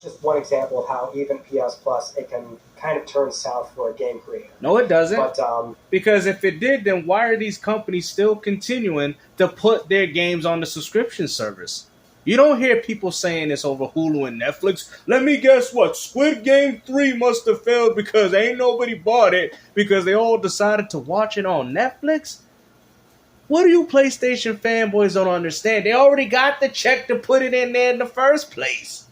just one example of how even PS Plus, it can kind of turn south for a game creator. No, it doesn't. But Because if it did, then why are these companies still continuing to put their games on the subscription service? You don't hear people saying this over Hulu and Netflix. Let me guess what? Squid Game 3 must have failed because ain't nobody bought it because they all decided to watch it on Netflix? What do you PlayStation fanboys don't understand? They already got the check to put it in there in the first place.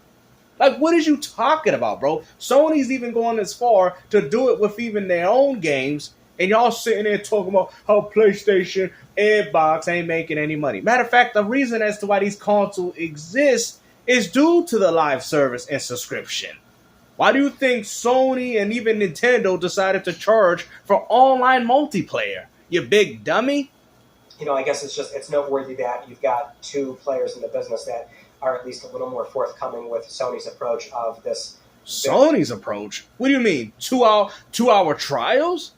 Like, what is you talking about, bro? Sony's even going as far to do it with even their own games, and y'all sitting there talking about how PlayStation, Xbox ain't making any money. Matter of fact, the reason as to why these consoles exist is due to the live service and subscription. Why do you think Sony and even Nintendo decided to charge for online multiplayer? You big dummy? I guess it's noteworthy that you've got two players in the business that are at least a little more forthcoming with Sony's approach of this. Sony's approach? What do you mean? 2 hour trials?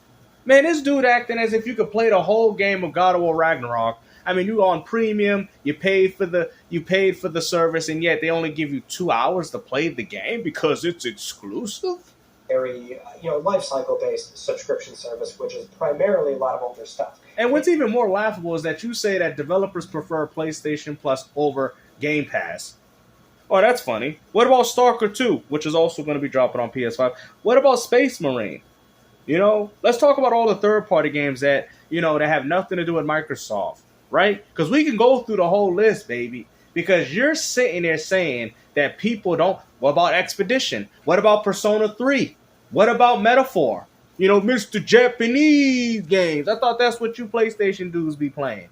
Man, this dude acting as if you could play the whole game of God of War Ragnarok. I mean, you on premium, you paid for the service, and yet they only give you 2 hours to play the game because it's exclusive? Very, life cycle based subscription service, which is primarily a lot of older stuff. And what's even more laughable is that you say that developers prefer PlayStation Plus over Game Pass. Oh, that's funny. What about Stalker 2, which is also going to be dropping on PS5? What about Space Marine? Let's talk about all the third-party games that, that have nothing to do with Microsoft, right? Because we can go through the whole list, baby. Because you're sitting there saying that people don't... What about Expedition? What about Persona 3? What about Metaphor? Mr. Japanese games. I thought that's what you PlayStation dudes be playing.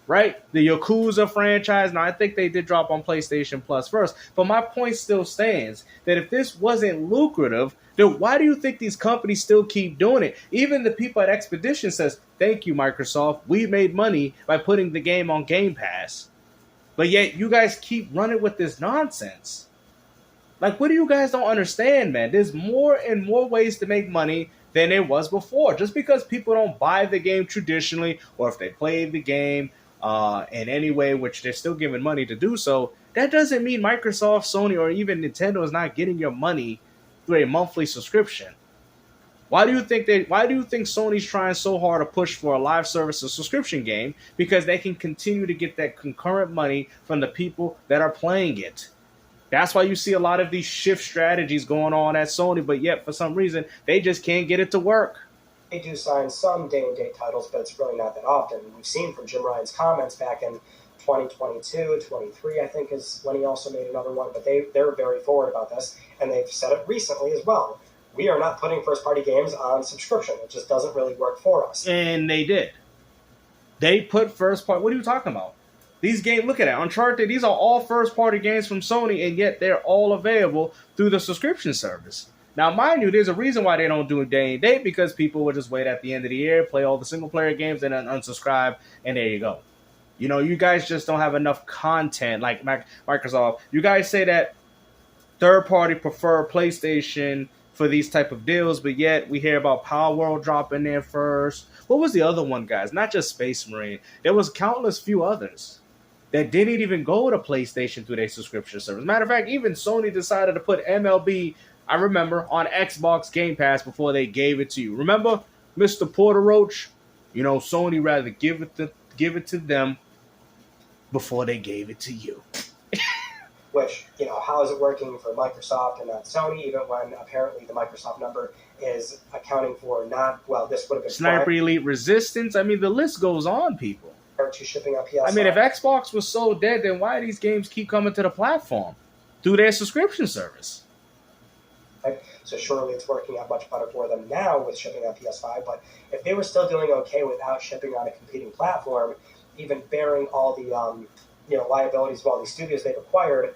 Right? The Yakuza franchise. Now, I think they did drop on PlayStation Plus first. But my point still stands that if this wasn't lucrative, then why do you think these companies still keep doing it? Even the people at Expedition says, thank you, Microsoft. We made money by putting the game on Game Pass. But yet you guys keep running with this nonsense. Like, what do you guys don't understand, man? There's more and more ways to make money than there was before. Just because people don't buy the game traditionally, or if they play the game in any way, which they're still giving money to do so, that doesn't mean Microsoft, Sony, or even Nintendo is not getting your money through a monthly subscription. Why do you think Sony's trying so hard to push for a live service or subscription game? Because they can continue to get that concurrent money from the people that are playing it. That's why you see a lot of these shift strategies going on at Sony, but yet for some reason they just can't get it to work. They do sign some day-and-date titles, but it's really not that often. We've seen from Jim Ryan's comments back in 2022, 23, I think is when he also made another one, but they're very forward about this, and they've said it recently as well. We are not putting first-party games on subscription. It just doesn't really work for us. And they did. They put first-party... What are you talking about? These games, look at it, Uncharted, these are all first-party games from Sony, and yet they're all available through the subscription service. Now, mind you, there's a reason why they don't do it day and date, because people will just wait at the end of the year, play all the single-player games, and then unsubscribe, and there you go. You guys just don't have enough content like Microsoft. You guys say that third-party prefer PlayStation for these type of deals, but yet we hear about Power World dropping there first. What was the other one, guys? Not just Space Marine. There was countless few others that didn't even go to PlayStation through their subscription service. Matter of fact, even Sony decided to put MLB, I remember, on Xbox Game Pass before they gave it to you. Remember, Mr. Porter Roach? Sony rather give it to them before they gave it to you. Which, how is it working for Microsoft and not Sony, even when apparently the Microsoft number is accounting for this would have been Sniper Elite Resistance. I mean, the list goes on, people. To shipping on PS5. I mean, if Xbox was so dead, then why do these games keep coming to the platform through their subscription service? Right? So surely it's working out much better for them now with shipping on PS5. But if they were still doing okay without shipping on a competing platform, even bearing all the liabilities of all these studios they've acquired,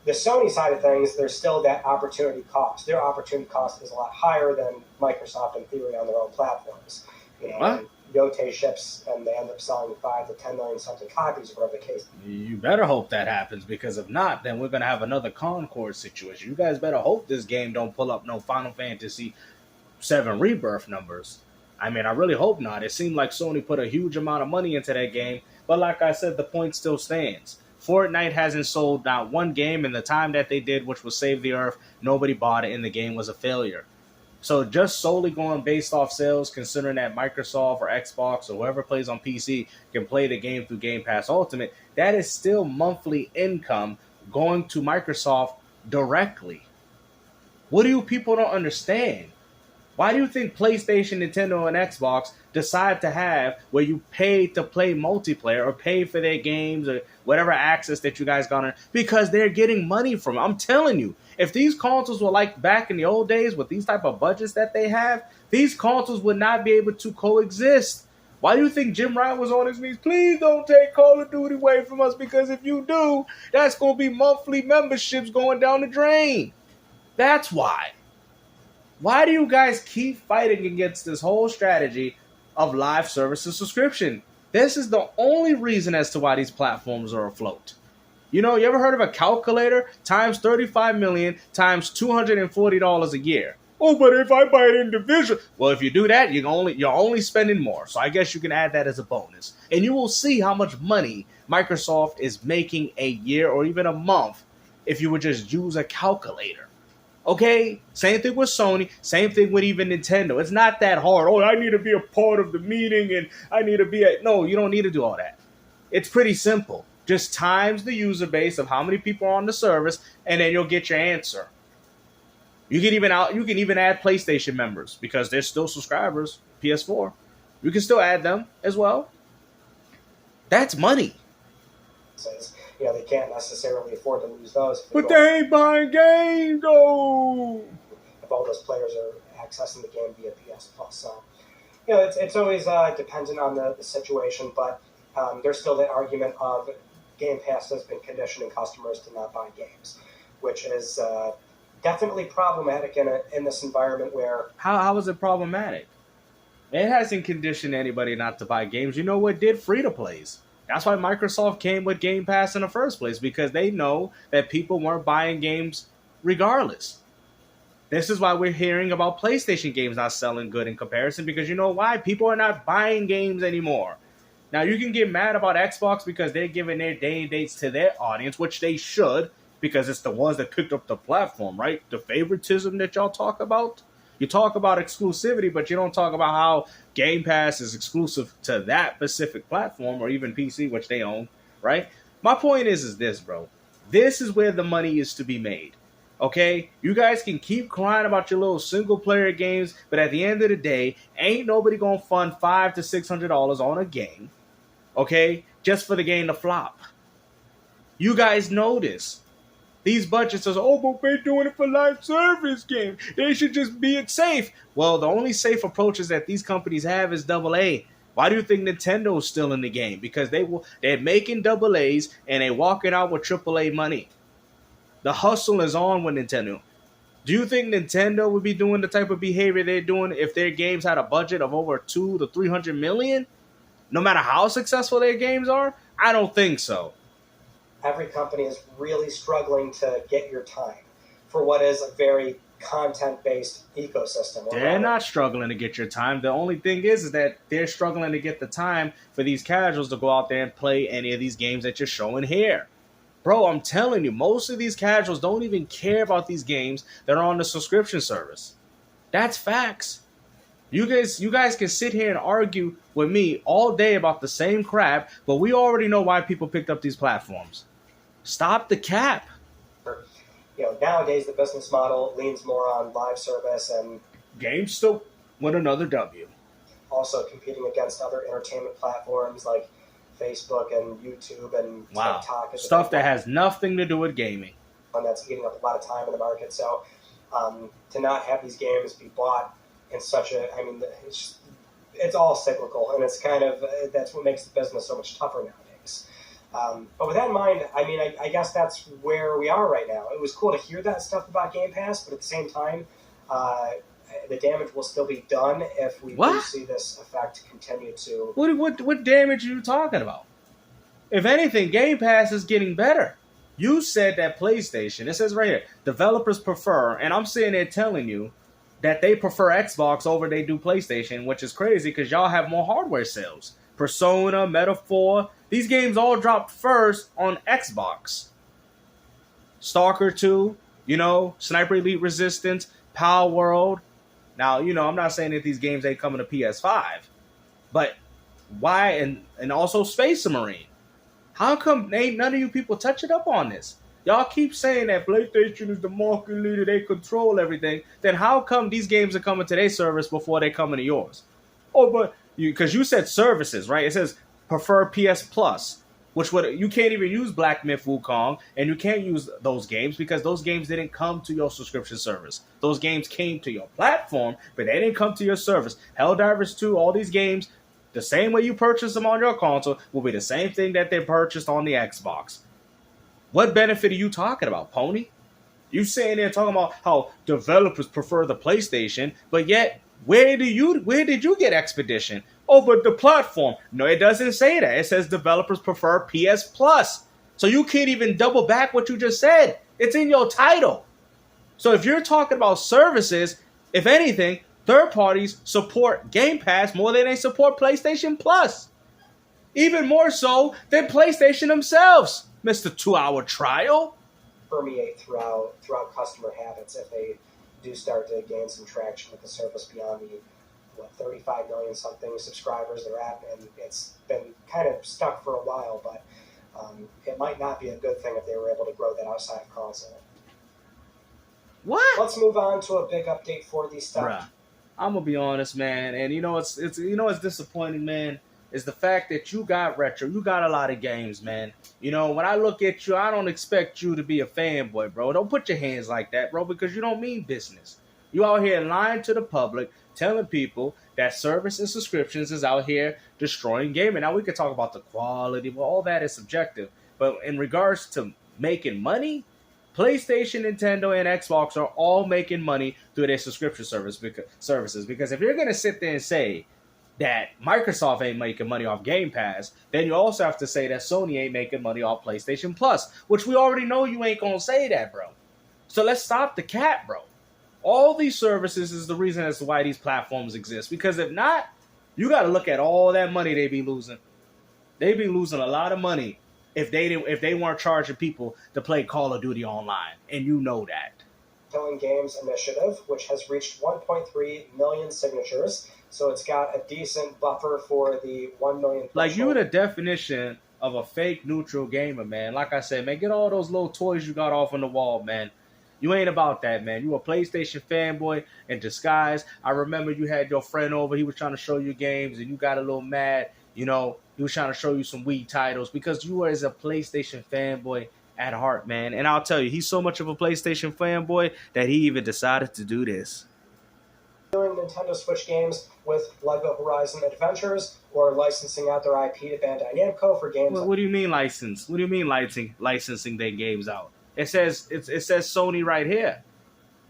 the Sony side of things, there's still that opportunity cost. Their opportunity cost is a lot higher than Microsoft in theory on their own platforms. What? Yote ships and they end up selling 5 to 10 million something copies, or whatever the case. You better hope that happens, because if not, then we're going to have another Concord situation. You guys better hope this game don't pull up no Final Fantasy 7 Rebirth numbers. I mean, I really hope not. It seemed like Sony put a huge amount of money into that game, but like I said, the point still stands. Fortnite hasn't sold not one game, and the time that they did, which was Save the Earth, nobody bought it, and the game was a failure. So just solely going based off sales, considering that Microsoft or Xbox or whoever plays on PC can play the game through Game Pass Ultimate, that is still monthly income going to Microsoft directly. What do you people don't understand? Why do you think PlayStation, Nintendo, and Xbox decide to have where you pay to play multiplayer or pay for their games or whatever access that you guys got on? Because they're getting money from it. I'm telling you, if these consoles were like back in the old days with these type of budgets that they have, these consoles would not be able to coexist. Why do you think Jim Ryan was on his knees? Please don't take Call of Duty away from us, because if you do, that's going to be monthly memberships going down the drain. That's why. Why do you guys keep fighting against this whole strategy of live service and subscription? This is the only reason as to why these platforms are afloat. You know, you ever heard of a calculator times 35 million times $240 a year? Oh, but if I buy it individually, well, if you do that, you're only spending more. So I guess you can add that as a bonus, and you will see how much money Microsoft is making a year or even a month if you would just use a calculator. Okay, same thing with Sony, same thing with even Nintendo. It's not that hard. Oh, I need to be a part of the meeting and I need to be No, you don't need to do all that. It's pretty simple. Just times the user base of how many people are on the service, and then you'll get your answer. You can even add PlayStation members because they're still subscribers, PS4. You can still add them as well. That's money. You know, they can't necessarily afford to lose those. But they ain't buying games, though. If all those players are accessing the game via PS Plus. So, you know, it's always dependent on the situation, but there's still the argument of Game Pass has been conditioning customers to not buy games, which is definitely problematic in this environment where... How is it problematic? It hasn't conditioned anybody not to buy games. You know what did? Free-to-plays. That's why Microsoft came with Game Pass in the first place, because they know that people weren't buying games regardless. This is why we're hearing about PlayStation games not selling good in comparison, because you know why? People are not buying games anymore. Now, you can get mad about Xbox because they're giving their day and dates to their audience, which they should, because it's the ones that picked up the platform, right? The favoritism that y'all talk about. You talk about exclusivity, but you don't talk about how Game Pass is exclusive to that specific platform or even PC, which they own, right? My point is this, bro. This is where the money is to be made, okay? You guys can keep crying about your little single-player games, but at the end of the day, ain't nobody gonna fund $500 to $600 on a game, okay, just for the game to flop. You guys know this. These budgets are, oh, but we're doing it for live service games. They should just be it safe. Well, the only safe approaches that these companies have is AA. Why do you think Nintendo's still in the game? Because they're making AA's and they're walking out with AAA money. The hustle is on with Nintendo. Do you think Nintendo would be doing the type of behavior they're doing if their games had a budget of over 200 to 300 million? No matter how successful their games are? I don't think so. Every company is really struggling to get your time for what is a very content-based ecosystem. They're not struggling to get your time. The only thing is that they're struggling to get the time for these casuals to go out there and play any of these games that you're showing here. Bro, I'm telling you, most of these casuals don't even care about these games that are on the subscription service. That's facts. You guys can sit here and argue with me all day about the same crap, but we already know why people picked up these platforms. Stop the cap. You know, nowadays the business model leans more on live service and GameStop with another W. Also competing against other entertainment platforms like Facebook and YouTube and TikTok. Stuff that has nothing to do with gaming. And that's eating up a lot of time in the market. So to not have these games be bought in such a, I mean, it's all cyclical, and it's kind of, that's what makes the business so much tougher nowadays. But with that in mind, I mean, I guess that's where we are right now. It was cool to hear that stuff about Game Pass, but at the same time, the damage will still be done if we do see this effect continue to... What damage are you talking about? If anything, Game Pass is getting better. You said that PlayStation, it says right here, developers prefer, and I'm sitting there telling you that they prefer Xbox over they do PlayStation, which is crazy because y'all have more hardware sales. Persona, Metaphor, These games all dropped first on Xbox. Stalker 2, Sniper Elite Resistance, Power World. Now, I'm not saying that these games ain't coming to PS5, but why? And also Space Marine. How come ain't none of you people touching up on this? Y'all keep saying that PlayStation is the market leader, they control everything. Then how come these games are coming to their service before they come into yours? Oh, but because you said services, right? It says prefer PS Plus, you can't even use Black Myth Wukong, and you can't use those games because those games didn't come to your subscription service. Those games came to your platform, but they didn't come to your service. Helldivers 2, all these games, the same way you purchase them on your console, will be the same thing that they purchased on the Xbox. What benefit are you talking about, Pony? You sitting there talking about how developers prefer the PlayStation, but yet where did you get Expedition? Oh, but the platform. No, it doesn't say that. It says developers prefer PS Plus. So you can't even double back what you just said. It's in your title. So if you're talking about services, if anything, third parties support Game Pass more than they support PlayStation Plus. Even more so than PlayStation themselves, Mr. 2-hour trial. Permeate throughout customer habits if they do start to gain some traction with the service beyond the 35 million something subscribers they're at, and it's been kind of stuck for a while, but it might not be a good thing if they were able to grow that outside of console. What? Let's move on to a big update for the stuff. Bruh, I'm gonna be honest, man, and it's disappointing, man, is the fact that you got retro, you got a lot of games, man. When I look at you, I don't expect you to be a fanboy, bro. Don't put your hands like that, bro, because you don't mean business. You out here lying to the public, telling people that service and subscriptions is out here destroying gaming. Now, we could talk about the quality, well, all that is subjective. But in regards to making money, PlayStation, Nintendo, and Xbox are all making money through their subscription services. Because if you're going to sit there and say that Microsoft ain't making money off Game Pass, then you also have to say that Sony ain't making money off PlayStation Plus, which we already know you ain't going to say that, bro. So let's stop the cat, bro. All these services is the reason as to why these platforms exist. Because if not, you got to look at all that money they be losing. They be losing a lot of money if they weren't charging people to play Call of Duty online, and you know that. Killing Games Initiative, which has reached 1.3 million signatures, so it's got a decent buffer for the 1 million. Like, you the definition of a fake neutral gamer, man. Like I said, man, get all those little toys you got off on the wall, man. You ain't about that, man. You a PlayStation fanboy in disguise. I remember you had your friend over. He was trying to show you games, and you got a little mad. He was trying to show you some Wii titles because you are as a PlayStation fanboy at heart, man. And I'll tell you, he's so much of a PlayStation fanboy that he even decided to do this. Doing Nintendo Switch games with LEGO Horizon Adventures or licensing out their IP to Bandai Namco for games. What do you mean license? What do you mean licensing their games out? It says Sony right here.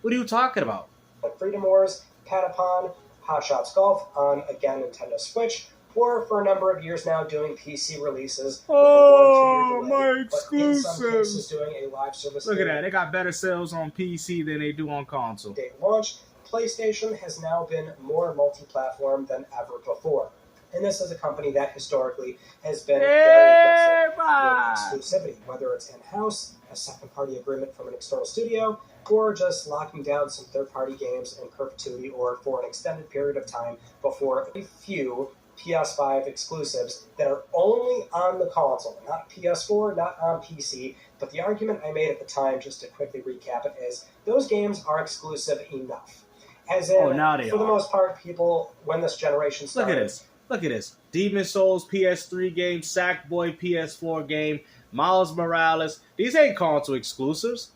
What are you talking about? Like Freedom Wars, Patapon, Hot Shots Golf on, again, Nintendo Switch, or for a number of years now doing PC releases with a 1 2 year delay. My exclusive. But in some cases doing a live service. Look at that. They got better sales on PC than they do on console. Date launch, PlayStation has now been more multi-platform than ever before. And this is a company that historically has been very aggressive with exclusivity, whether it's in-house, a second-party agreement from an external studio, or just locking down some third-party games in perpetuity or for an extended period of time before a few PS5 exclusives that are only on the console, not PS4, not on PC. But the argument I made at the time, just to quickly recap it, is those games are exclusive enough. As in, now they for the most part, people, when this generation started... Look at this. Demon Souls PS3 game, Sackboy PS4 game, Miles Morales. These ain't console exclusives.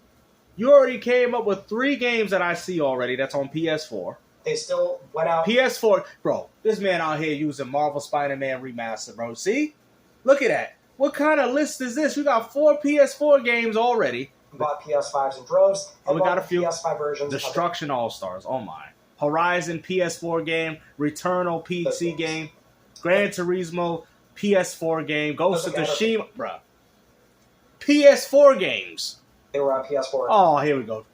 You already came up with 3 games that I see already that's on PS4. They still went out... PS4. Bro, this man out here using Marvel Spider-Man Remastered, bro. See? Look at that. What kind of list is this? You got 4 PS4 games already. Bought PS5s in droves. And we got a few PS5 versions. Destruction All-Stars. Oh, my. Horizon PS4 game. Returnal PC game. Gran Turismo PS4 game. Ghost of Tsushima. Bruh. PS4 games. They were on PS4. Oh, here we go.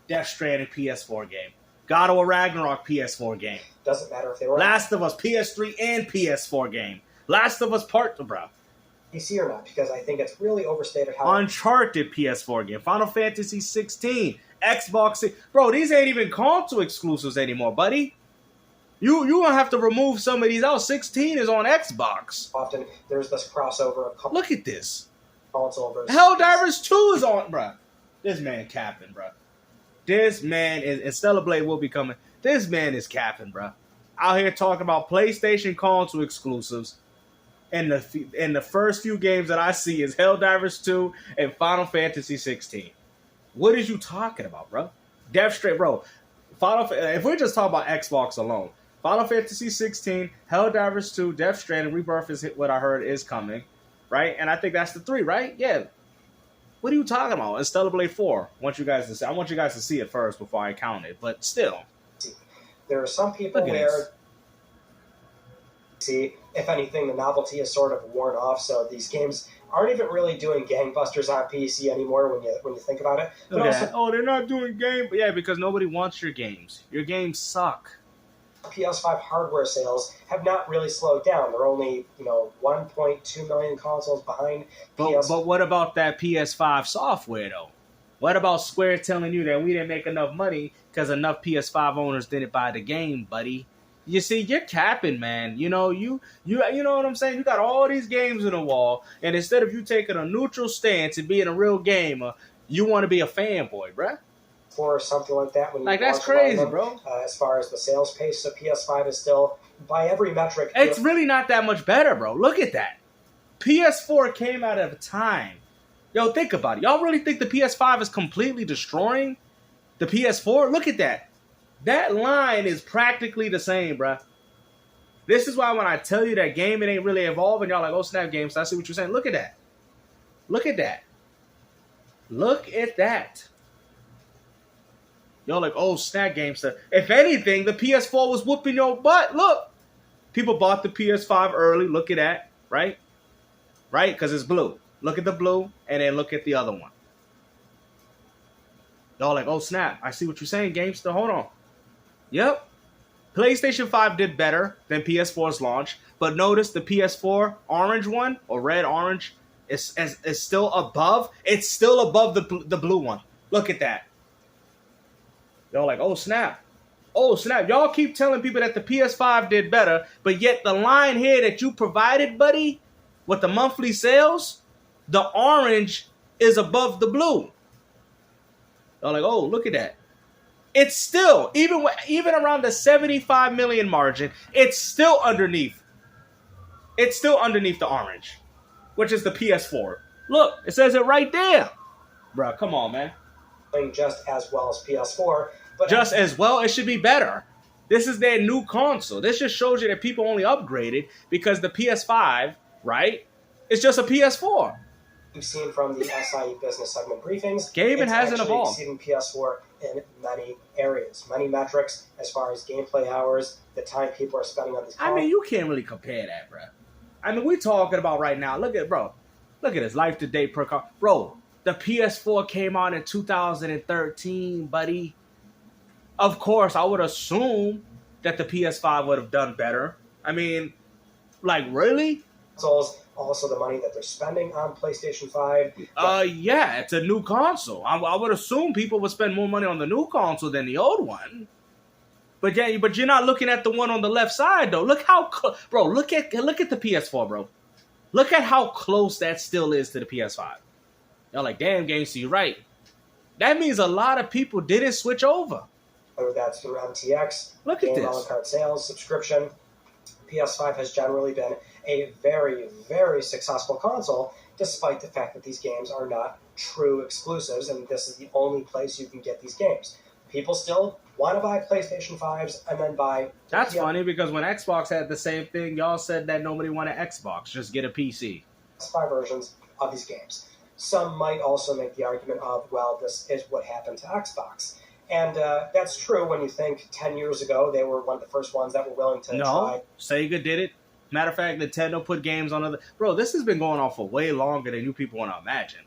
Death Stranding PS4 game. God of War Ragnarok PS4 game. Doesn't matter if they were... Last of Us PS3 and PS4 game. Last of Us Part... Bruh. PC or not, because I think it's really overstated how Uncharted PS4 game, Final Fantasy 16, Xbox. Bro, these ain't even console exclusives anymore, buddy. You gonna have to remove some of these out. 16 is on Xbox. often there's this crossover of Look at this. console versus Helldivers 2 is on, bruh. This man capping, bruh. This man is, and Stellar Blade will be coming. This man is capping, bruh. Out here talking about PlayStation console exclusives. And the first few games that I see is Helldivers 2 and Final Fantasy 16. What is you talking about, bro? Death Stranding, bro. If we're just talking about Xbox alone, Final Fantasy 16, Helldivers 2, Death Stranding, Rebirth is what I heard is coming, right? And I think that's the 3, right? Yeah. What are you talking about? It's Stellar Blade 4. I want you guys to see it first before I count it, but still. There are some people where, see, if anything, the novelty is sort of worn off, so these games aren't even really doing gangbusters on PC anymore when you think about it. But also, they're not doing game. Yeah, because nobody wants your games. Your games suck. PS5 hardware sales have not really slowed down. They're only 1.2 million consoles behind. But what about that PS5 software though? What about Square telling you that we didn't make enough money because enough PS5 owners didn't buy the game, buddy? You see, you're capping, man. You know what I'm saying? You got all these games in the wall, and instead of you taking a neutral stance and being a real gamer, you want to be a fanboy, bruh. Or something like that. When that's crazy, bro. As far as the sales pace of PS5 is still, by every metric, it's really not that much better, bro. Look at that. PS4 came out at a time. Yo, think about it. Y'all really think the PS5 is completely destroying the PS4? Look at that. That line is practically the same, bruh. This is why when I tell you that gaming ain't really evolving, y'all like, oh, snap, games. I see what you're saying. Look at that. Look at that. Look at that. Y'all like, oh, snap, GameStop. If anything, the PS4 was whooping your butt. Look. People bought the PS5 early. Look at that. Right? Right? Because it's blue. Look at the blue, and then look at the other one. Y'all like, oh, snap. I see what you're saying, GameStop. Hold on. Yep. PlayStation 5 did better than PS4's launch. But notice the PS4 orange one, or red-orange, is still above. It's still above the blue one. Look at that. Y'all like, oh, snap. Oh, snap. Y'all keep telling people that the PS5 did better, but yet the line here that you provided, buddy, with the monthly sales, the orange is above the blue. Y'all like, oh, look at that. It's still, even around the 75 million margin, it's still underneath. It's still underneath the orange, which is the PS4. Look, it says it right there. Bro, come on, man. Just as well as PS4. But just as well, it should be better. This is their new console. This just shows you that people only upgraded because the PS5, right, it's just a PS4. We've seen from the SIE business segment briefings, gaming hasn't evolved. Exceeding PS4 in many areas, many metrics as far as gameplay hours, the time people are spending on these. I mean, you can't really compare that, bro. I mean, we're talking about right now. Look at this life to date per car, bro. The PS4 came out in 2013, buddy. Of course, I would assume that the PS5 would have done better. I mean, like, really? Also the money that they're spending on PlayStation 5. Yeah, it's a new console. I would assume people would spend more money on the new console than the old one. But yeah, but you're not looking at the one on the left side, though. Look how, bro, look at the PS4, bro. Look at how close that still is to the PS5. Y'all like, damn, GameStop, you're right. That means a lot of people didn't switch over. Whether that's through MTX, look at this. a la carte sales, subscription, PS5 has generally been a very, very successful console, despite the fact that these games are not true exclusives, and this is the only place you can get these games. People still want to buy PlayStation 5s and then buy... That's funny, because when Xbox had the same thing, y'all said that nobody wanted Xbox, just get a PC. PS5 versions of these games. Some might also make the argument of, well, this is what happened to Xbox. And that's true when you think 10 years ago, they were one of the first ones that were willing to try. Sega did it. Matter of fact, Nintendo put games on other... Bro, this has been going on for way longer than you people want to imagine.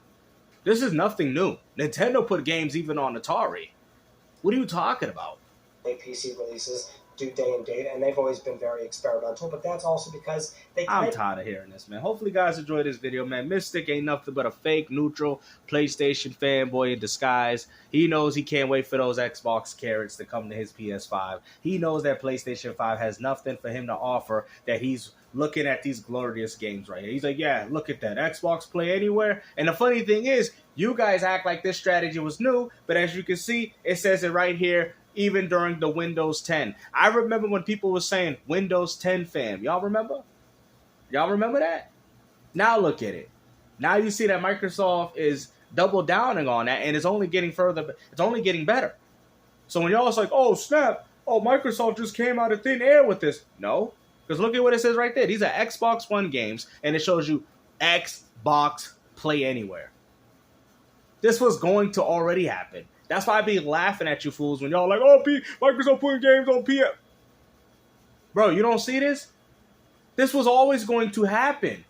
This is nothing new. Nintendo put games even on Atari. What are you talking about? PC releases do day and date, and they've always been very experimental, but that's also because I'm tired of hearing this, man. Hopefully, guys enjoyed this video, man. Mystic ain't nothing but a fake, neutral PlayStation fanboy in disguise. He knows he can't wait for those Xbox carrots to come to his PS5. He knows that PlayStation 5 has nothing for him to offer, that he's looking at these glorious games right here. He's like, yeah, look at that. Xbox Play Anywhere. And the funny thing is, you guys act like this strategy was new, but as you can see, it says it right here, even during the Windows 10. I remember when people were saying Windows 10 fam. Y'all remember? Y'all remember that? Now look at it. Now you see that Microsoft is double downing on that, and it's only getting further. It's only getting better. So when y'all was like, oh, snap. Oh, Microsoft just came out of thin air with this. No. Because look at what it says right there. These are Xbox One games, and it shows you Xbox Play Anywhere. This was going to already happen. That's why I be laughing at you fools when y'all like, oh, Microsoft putting games on PS. Bro, you don't see this? This was always going to happen.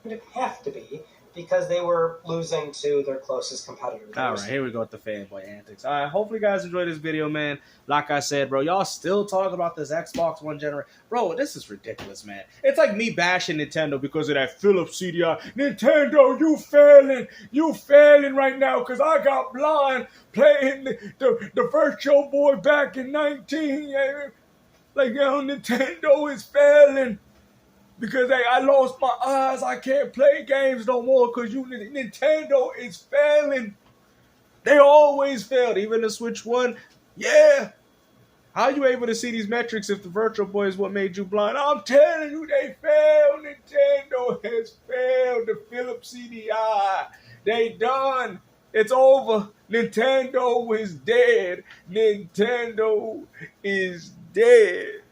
It didn't have to be, because they were losing to their closest competitors. All right, here we go with the fanboy antics. All right, hopefully you guys enjoyed this video, man. Like I said, bro, y'all still talking about this Xbox One generation. Bro, this is ridiculous, man. It's like me bashing Nintendo because of that Philips CDI. Nintendo, you failing. You failing right now because I got blind playing the Virtual Boy back in 19. Like, yo, Nintendo is failing. Because I lost my eyes. I can't play games no more because Nintendo is failing. They always failed. Even the Switch 1. Yeah. How are you able to see these metrics if the Virtual Boy is what made you blind? I'm telling you, they failed. Nintendo has failed. The Philips CDI. They done. It's over. Nintendo is dead. Nintendo is dead.